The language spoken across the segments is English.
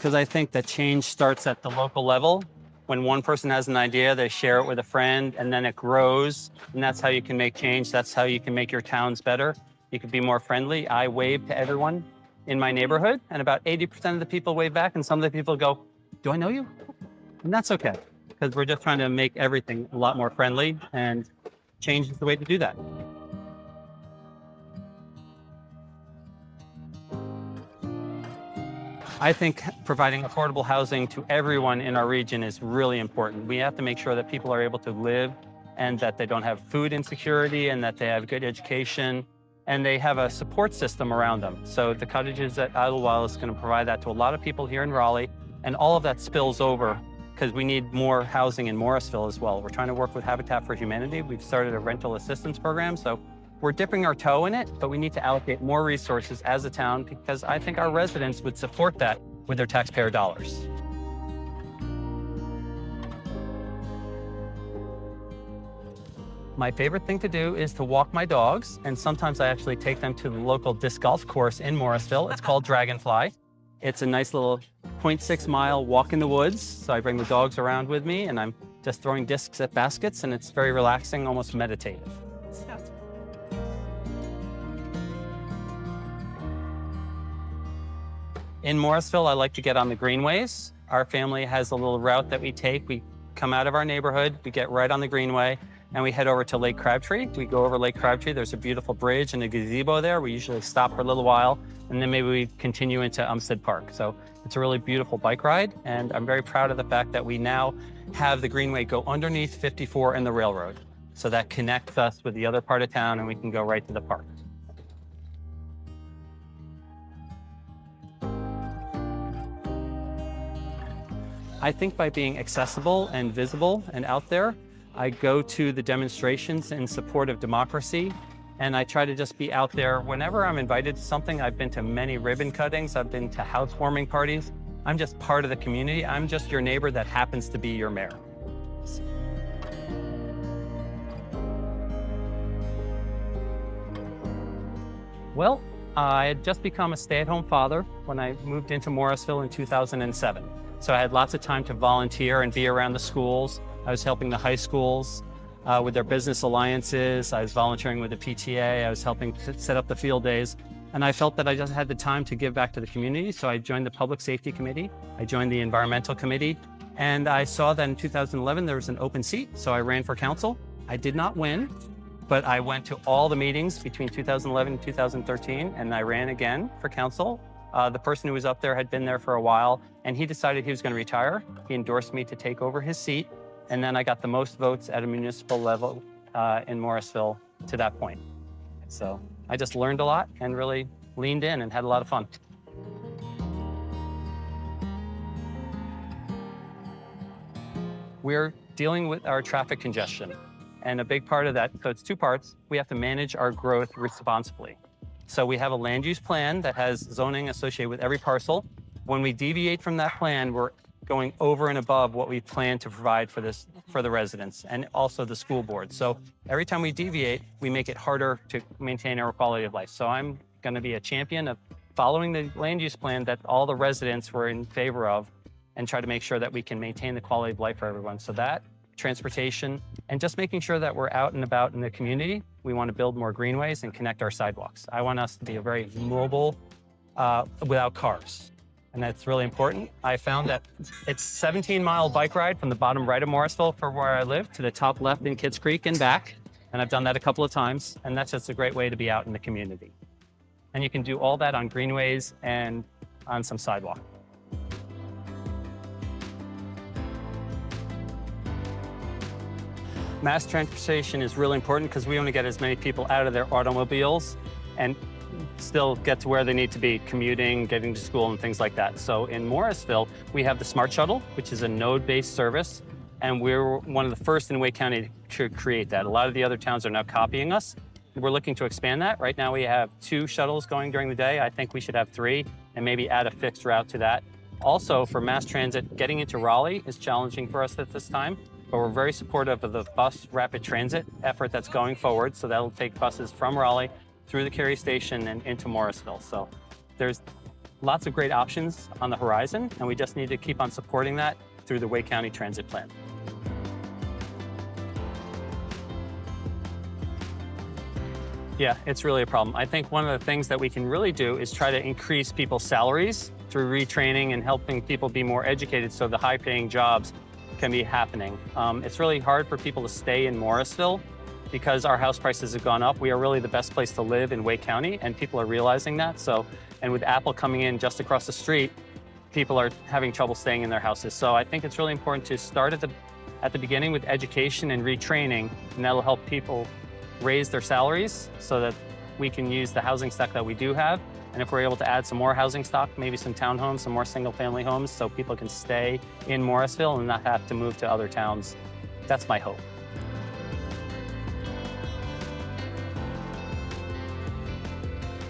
because I think that change starts at the local level. When one person has an idea, they share it with a friend, and then it grows. And that's how you can make change. That's how you can make your towns better. You can be more friendly. I wave to everyone in my neighborhood, and about 80% of the people wave back, and some of the people go, "Do I know you?" And that's okay, because we're just trying to make everything a lot more friendly, and change is the way to do that. I think providing affordable housing to everyone in our region is really important. We have to make sure that people are able to live and that they don't have food insecurity and that they have good education and they have a support system around them. So the cottages at Idlewild is going to provide that to a lot of people here in Raleigh, and all of that spills over because we need more housing in Morrisville as well. We're trying to work with Habitat for Humanity. We've started a rental assistance program, so we're dipping our toe in it, but we need to allocate more resources as a town because I think our residents would support that with their taxpayer dollars. My favorite thing to do is to walk my dogs, and sometimes I actually take them to the local disc golf course in Morrisville. It's called Dragonfly. It's a nice little 0.6 mile walk in the woods, so I bring the dogs around with me, and I'm just throwing discs at baskets, and it's very relaxing, almost meditative. In Morrisville, I like to get on the greenways. Our family has a little route that we take. We come out of our neighborhood, we get right on the greenway, and we head over to Lake Crabtree. We go over Lake Crabtree. There's a beautiful bridge and a gazebo there. We usually stop for a little while, and then maybe we continue into Umstead Park. So it's a really beautiful bike ride, and I'm very proud of the fact that we now have the greenway go underneath 54 and the railroad. So that connects us with the other part of town, and we can go right to the park. I think by being accessible and visible and out there, I go to the demonstrations in support of democracy, and I try to just be out there whenever I'm invited to something. I've been to many ribbon cuttings, I've been to housewarming parties. I'm just part of the community. I'm just your neighbor that happens to be your mayor. Well, I had just become a stay-at-home father when I moved into Morrisville in 2007. So I had lots of time to volunteer and be around the schools. I was helping the high schools with their business alliances. I was volunteering with the PTA. I was helping set up the field days. And I felt that I just had the time to give back to the community. So I joined the Public Safety Committee. I joined the Environmental Committee. And I saw that in 2011, there was an open seat. So I ran for council. I did not win, but I went to all the meetings between 2011 and 2013, and I ran again for council. The person who was up there had been there for a while, and he decided he was going to retire. He endorsed me to take over his seat, and then I got the most votes at a municipal level in Morrisville to that point. So I just learned a lot and really leaned in and had a lot of fun. We're dealing with our traffic congestion, and a big part of that, so it's two parts, we have to manage our growth responsibly. So we have a land use plan that has zoning associated with every parcel. When we deviate from that plan, we're going over and above what we plan to provide for the residents and also the school board. So every time we deviate, we make it harder to maintain our quality of life. So I'm going to be a champion of following the land use plan that all the residents were in favor of and try to make sure that we can maintain the quality of life for everyone. So that, transportation, and just making sure that we're out and about in the community. We want to build more greenways and connect our sidewalks. I want us to be a very mobile without cars. And that's really important. I found that it's a 17-mile bike ride from the bottom right of Morrisville for where I live to the top left in Kitts Creek and back. And I've done that a couple of times. And that's just a great way to be out in the community. And you can do all that on greenways and on some sidewalk. Mass transportation is really important because we want to get as many people out of their automobiles and still get to where they need to be, commuting, getting to school, and things like that. So in Morrisville, we have the Smart Shuttle, which is a node-based service, and we're one of the first in Wake County to create that. A lot of the other towns are now copying us. We're looking to expand that. Right now we have 2 shuttles going during the day. I think we should have 3 and maybe add a fixed route to that. Also, for mass transit, getting into Raleigh is challenging for us at this time. But we're very supportive of the bus rapid transit effort that's going forward. So that'll take buses from Raleigh through the Cary station and into Morrisville. So there's lots of great options on the horizon, and we just need to keep on supporting that through the Wake County Transit Plan. Yeah, it's really a problem. I think one of the things that we can really do is try to increase people's salaries through retraining and helping people be more educated so the high-paying jobs can be happening. It's really hard for people to stay in Morrisville because our house prices have gone up. We are really the best place to live in Wake County, and people are realizing that. So, and with Apple coming in just across the street, people are having trouble staying in their houses. So I think it's really important to start at the beginning with education and retraining, and that'll help people raise their salaries so that we can use the housing stock that we do have. And if we're able to add some more housing stock, maybe some townhomes, some more single family homes, so people can stay in Morrisville and not have to move to other towns, that's my hope.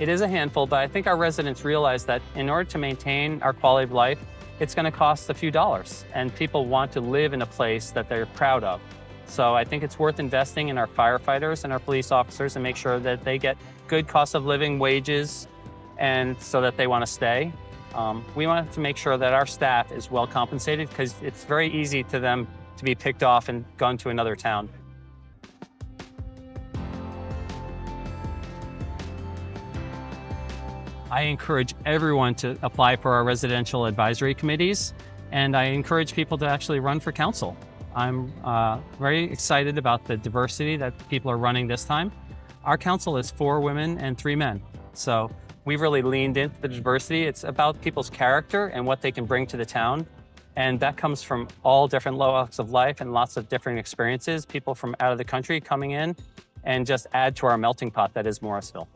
It is a handful, but I think our residents realize that in order to maintain our quality of life, it's going to cost a few dollars, and people want to live in a place that they're proud of. So I think it's worth investing in our firefighters and our police officers and make sure that they get good cost of living wages, and so that they want to stay. We want to make sure that our staff is well compensated because it's very easy to them to be picked off and gone to another town. I encourage everyone to apply for our residential advisory committees, and I encourage people to actually run for council. I'm very excited about the diversity that people are running this time. Our council is 4 women and 3 men. So we've really leaned into the diversity. It's about people's character and what they can bring to the town. And that comes from all different walks of life and lots of different experiences, people from out of the country coming in and just add to our melting pot that is Morrisville.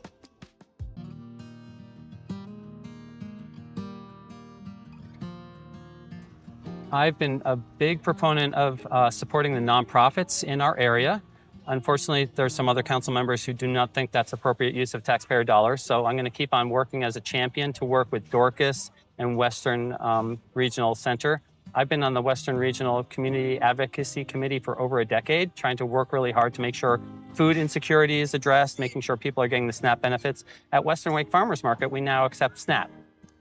I've been a big proponent of supporting the nonprofits in our area. Unfortunately, there's some other council members who do not think that's appropriate use of taxpayer dollars. So I'm going to keep on working as a champion to work with Dorcas and Western Regional Center. I've been on the Western Regional Community Advocacy Committee for over a decade, trying to work really hard to make sure food insecurity is addressed, making sure people are getting the SNAP benefits. At Western Wake Farmers Market, we now accept SNAP.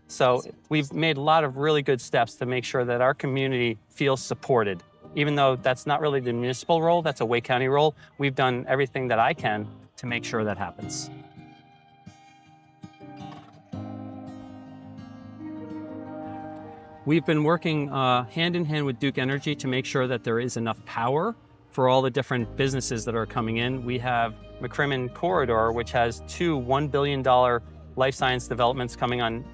So we've made a lot of really good steps to make sure that our community feels supported. Even though that's not really the municipal role, that's a Wake County role, we've done everything that I can to make sure that happens. We've been working hand in hand with Duke Energy to make sure that there is enough power for all the different businesses that are coming in. We have McCrimmon Corridor, which has 2 $1 billion life science developments coming on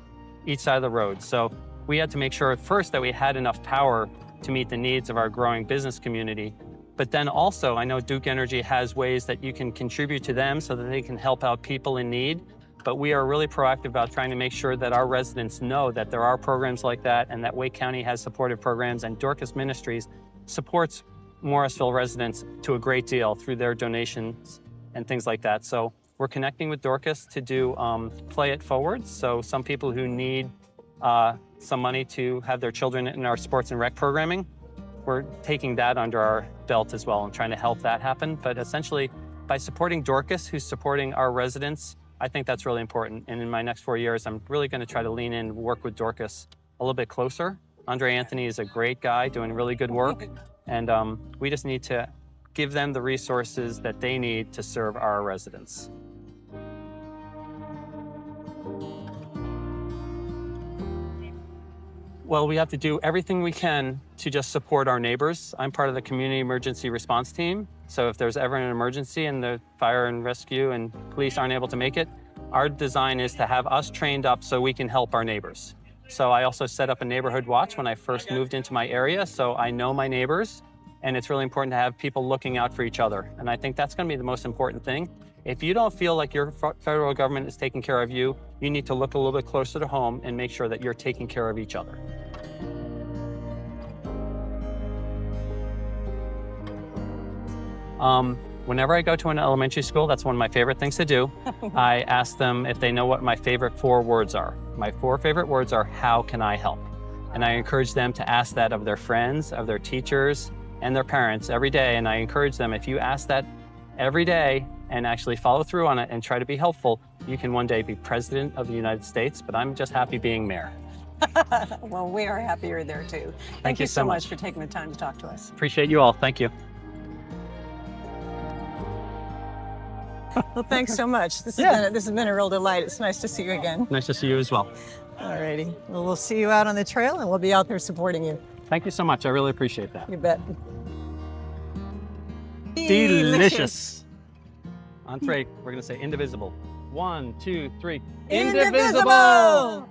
each side of the road. So we had to make sure at first that we had enough power to meet the needs of our growing business community. But then also, I know Duke Energy has ways that you can contribute to them so that they can help out people in need. But we are really proactive about trying to make sure that our residents know that there are programs like that and that Wake County has supportive programs, and Dorcas Ministries supports Morrisville residents to a great deal through their donations and things like that. So we're connecting with Dorcas to do Play It Forward. So some people who need some money to have their children in our sports and rec programming, we're taking that under our belt as well and trying to help that happen. But essentially, by supporting Dorcas, who's supporting our residents, I think that's really important. And in my next 4 years, I'm really going to try to lean in and work with Dorcas a little bit closer. Andre Anthony is a great guy doing really good work. And we just need to give them the resources that they need to serve our residents. Well, we have to do everything we can to just support our neighbors. I'm part of the community emergency response team. So if there's ever an emergency and the fire and rescue and police aren't able to make it, our design is to have us trained up so we can help our neighbors. So I also set up a neighborhood watch when I first moved into my area, so I know my neighbors, and it's really important to have people looking out for each other. And I think that's going to be the most important thing. If you don't feel like your federal government is taking care of you, you need to look a little bit closer to home and make sure that you're taking care of each other. Whenever I go to an elementary school, that's one of my favorite things to do. I ask them if they know what my favorite 4 words are. My 4 favorite words are, how can I help? And I encourage them to ask that of their friends, of their teachers, and their parents every day. And I encourage them, if you ask that every day and actually follow through on it and try to be helpful, you can one day be president of the United States, but I'm just happy being mayor. Well, we are happy you're there too. Thank you so much for taking the time to talk to us. Appreciate you all. Thank you. Well, thanks so much. This has been a real delight. It's nice to see you again. Nice to see you as well. All righty. Well, we'll see you out on the trail and we'll be out there supporting you. Thank you so much. I really appreciate that. You bet. Delicious. On three, we're going to say indivisible. 1, 2, 3. Indivisible!